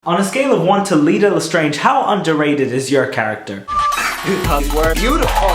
On a scale of 1 to Leta Lestrange, how underrated is your character? Because we're beautiful.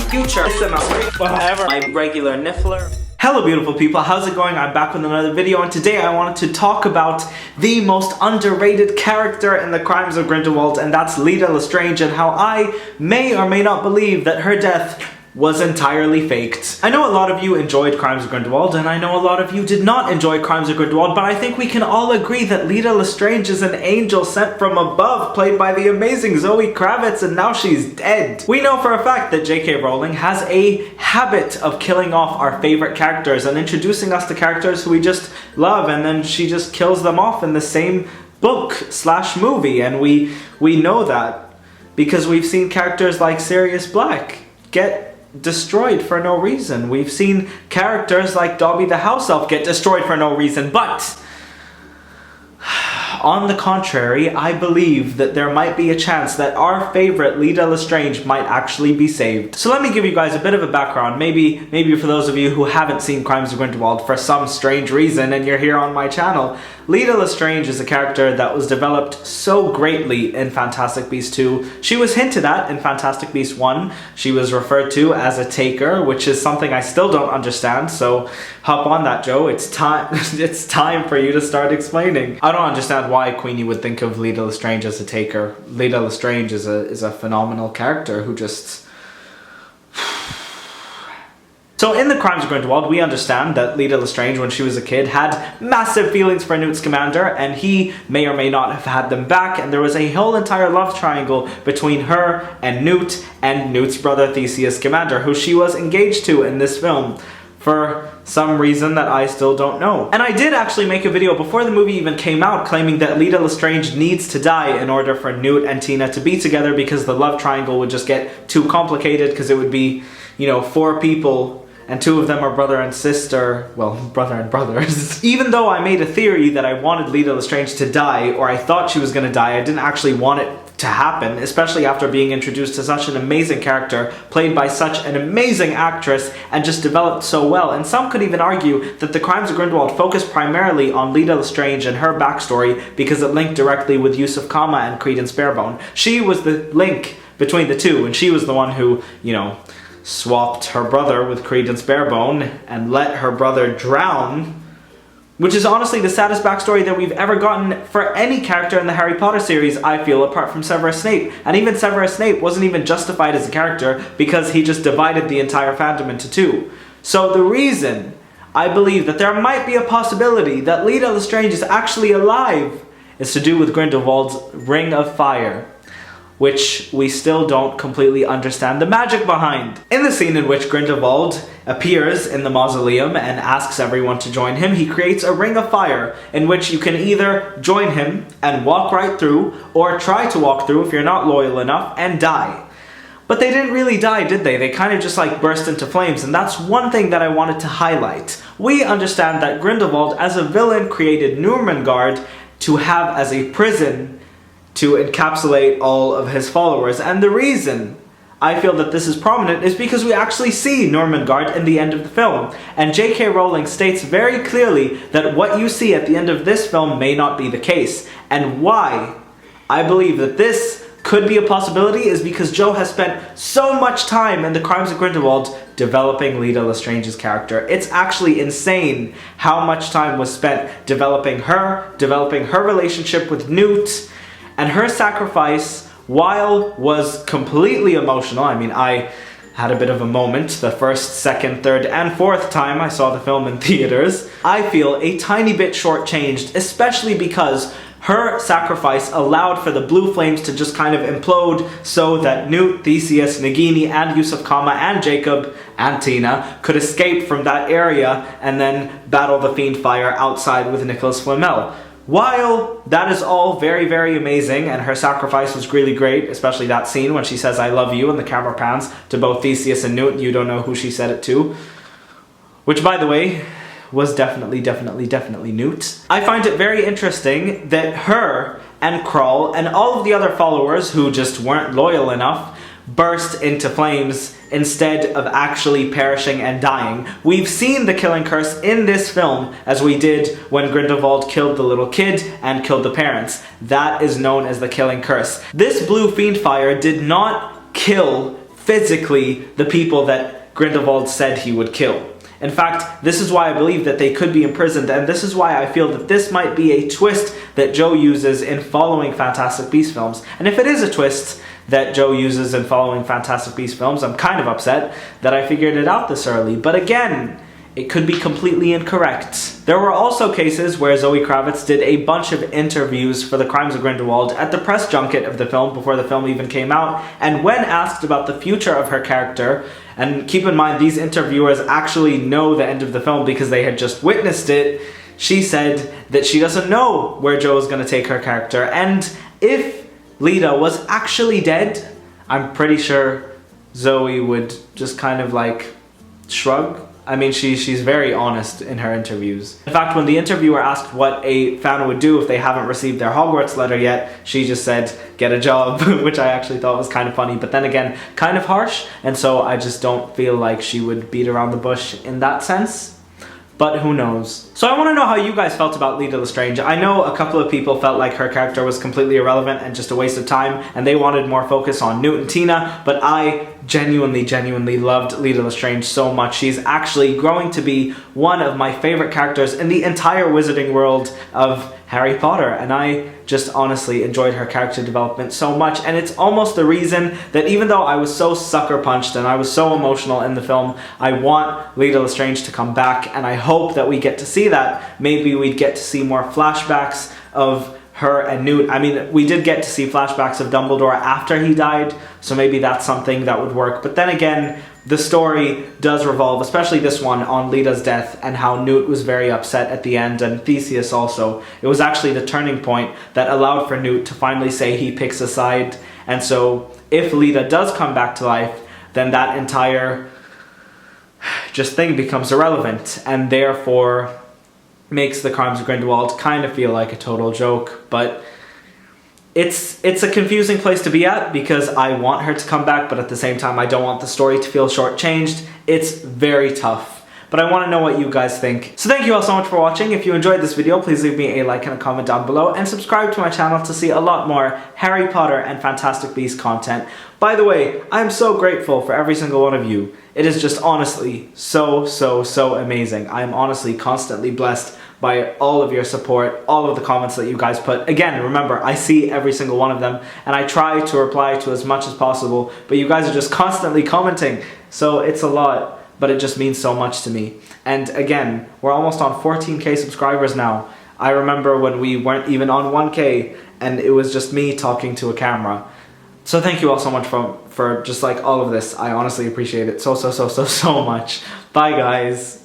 Future. Forever. My regular niffler. Hello beautiful people, how's it going? I'm back with another video, and today I wanted to talk about the most underrated character in the Crimes of Grindelwald, and that's Leta Lestrange, and how I may or may not believe that her death was entirely faked. I know a lot of you enjoyed Crimes of Grindelwald, and I know a lot of you did not enjoy Crimes of Grindelwald, but I think we can all agree that Leta Lestrange is an angel sent from above, played by the amazing Zoe Kravitz, and now she's dead. We know for a fact that J.K. Rowling has a habit of killing off our favorite characters and introducing us to characters who we just love, and then she just kills them off in the same book/movie, and we know that because we've seen characters like Sirius Black get destroyed for no reason. We've seen characters like Dobby the House Elf get destroyed for no reason, but on the contrary, I believe that there might be a chance that our favorite Leta Lestrange might actually be saved. So let me give you guys a bit of a background, maybe for those of you who haven't seen Crimes of Grindelwald for some strange reason and you're here on my channel. Leta Lestrange is a character that was developed so greatly in Fantastic Beasts 2. She was hinted at in Fantastic Beasts 1. She was referred to as a taker, which is something I still don't understand, so hop on that, Joe. It's time it's time for you to start explaining. I don't understand why Queenie would think of Leta Lestrange as a taker. Leta Lestrange is a phenomenal character who just... So in the Crimes of Grindelwald, we understand that Leta Lestrange, when she was a kid, had massive feelings for Newt Scamander, and he may or may not have had them back, and there was a whole entire love triangle between her and Newt's brother Theseus Scamander, who she was engaged to in this film, for some reason that I still don't know. And I did actually make a video before the movie even came out claiming that Leta Lestrange needs to die in order for Newt and Tina to be together, because the love triangle would just get too complicated, because it would be, you know, 4 people and 2 of them are brother and sister, well, brother and brothers. Even though I made a theory that I wanted Leta Lestrange to die, or I thought she was gonna die, I didn't actually want it to happen, especially after being introduced to such an amazing character, played by such an amazing actress, and just developed so well. And some could even argue that the Crimes of Grindelwald focused primarily on Leta Lestrange and her backstory because it linked directly with Yusuf Kama and Credence Barebone. She was the link between the two, and she was the one who, you know, swapped her brother with Credence Barebone and let her brother drown, which is honestly the saddest backstory that we've ever gotten for any character in the Harry Potter series, I feel, apart from Severus Snape. And even Severus Snape wasn't even justified as a character because he just divided the entire fandom into 2. So the reason I believe that there might be a possibility that Leta Lestrange is actually alive is to do with Grindelwald's Ring of Fire, which we still don't completely understand the magic behind. In the scene in which Grindelwald appears in the mausoleum and asks everyone to join him, he creates a ring of fire in which you can either join him and walk right through, or try to walk through if you're not loyal enough, and die. But they didn't really die, did they? They kind of just like burst into flames, and that's one thing that I wanted to highlight. We understand that Grindelwald as a villain created Nurmengard to have as a prison to encapsulate all of his followers, and the reason I feel that this is prominent is because we actually see Nurmengard in the end of the film, and J.K. Rowling states very clearly that what you see at the end of this film may not be the case. And why I believe that this could be a possibility is because Joe has spent so much time in the Crimes of Grindelwald developing Leta Lestrange's character. It's actually insane how much time was spent developing her relationship with Newt, and her sacrifice, while was completely emotional. I mean, I had a bit of a moment the first, second, third, and fourth time I saw the film in theaters. I feel a tiny bit shortchanged, especially because her sacrifice allowed for the blue flames to just kind of implode so that Newt, Theseus, Nagini, and Yusuf Kama, and Jacob, and Tina could escape from that area and then battle the Fiend Fire outside with Nicholas Flamel. While that is all very, very amazing, and her sacrifice was really great, especially that scene when she says "I love you" and the camera pans to both Theseus and Newt, and you don't know who she said it to, which, by the way, was definitely Newt. I find it very interesting that her and Krull and all of the other followers who just weren't loyal enough burst into flames instead of actually perishing and dying. We've seen the killing curse in this film, as we did when Grindelwald killed the little kid and killed the parents. That is known as the killing curse. This blue fiend fire did not kill physically the people that Grindelwald said he would kill. In fact, this is why I believe that they could be imprisoned, and this is why I feel that this might be a twist that Joe uses in following Fantastic Beasts films. And if it is a twist that Joe uses in following Fantastic Beasts films, I'm kind of upset that I figured it out this early. But again, it could be completely incorrect. There were also cases where Zoe Kravitz did a bunch of interviews for The Crimes of Grindelwald at the press junket of the film before the film even came out, and when asked about the future of her character, and keep in mind these interviewers actually know the end of the film because they had just witnessed it, she said that she doesn't know where Joe is going to take her character, and if Leta was actually dead, I'm pretty sure Zoe would just kind of like shrug. I mean, she's very honest in her interviews. In fact, when the interviewer asked what a fan would do if they haven't received their Hogwarts letter yet, she just said, get a job, which I actually thought was kind of funny, but then again, kind of harsh, and so I just don't feel like she would beat around the bush in that sense. But who knows? So I want to know how you guys felt about Leta Lestrange. I know a couple of people felt like her character was completely irrelevant and just a waste of time, and they wanted more focus on Newt and Tina, but I genuinely loved Leta Lestrange so much. She's actually growing to be one of my favorite characters in the entire wizarding world of Harry Potter, and I just honestly enjoyed her character development so much, and it's almost the reason that even though I was so sucker punched and I was so emotional in the film, I want Leta Lestrange to come back, and I hope that we get to see that. Maybe we'd get to see more flashbacks of her and Newt. I mean, we did get to see flashbacks of Dumbledore after he died, so maybe that's something that would work. But then again, the story does revolve, especially this one, on Leta's death and how Newt was very upset at the end, and Theseus also. It was actually the turning point that allowed for Newt to finally say he picks a side. And so if Leta does come back to life, then that entire just thing becomes irrelevant, and therefore makes The Crimes of Grindelwald kind of feel like a total joke. But it's a confusing place to be at because I want her to come back, but at the same time I don't want the story to feel shortchanged. It's very tough, but I want to know what you guys think. So thank you all so much for watching. If you enjoyed this video, please leave me a like and a comment down below, and subscribe to my channel to see a lot more Harry Potter and Fantastic Beasts content. By the way, I'm so grateful for every single one of you. It is just honestly so amazing. I'm honestly constantly blessed by all of your support, all of the comments that you guys put. Again, remember, I see every single one of them, and I try to reply to as much as possible, but you guys are just constantly commenting, so it's a lot, but it just means so much to me. And again, we're almost on 14K subscribers now. I remember when we weren't even on 1K, and it was just me talking to a camera. So thank you all so much for just like all of this. I honestly appreciate it so much. Bye guys.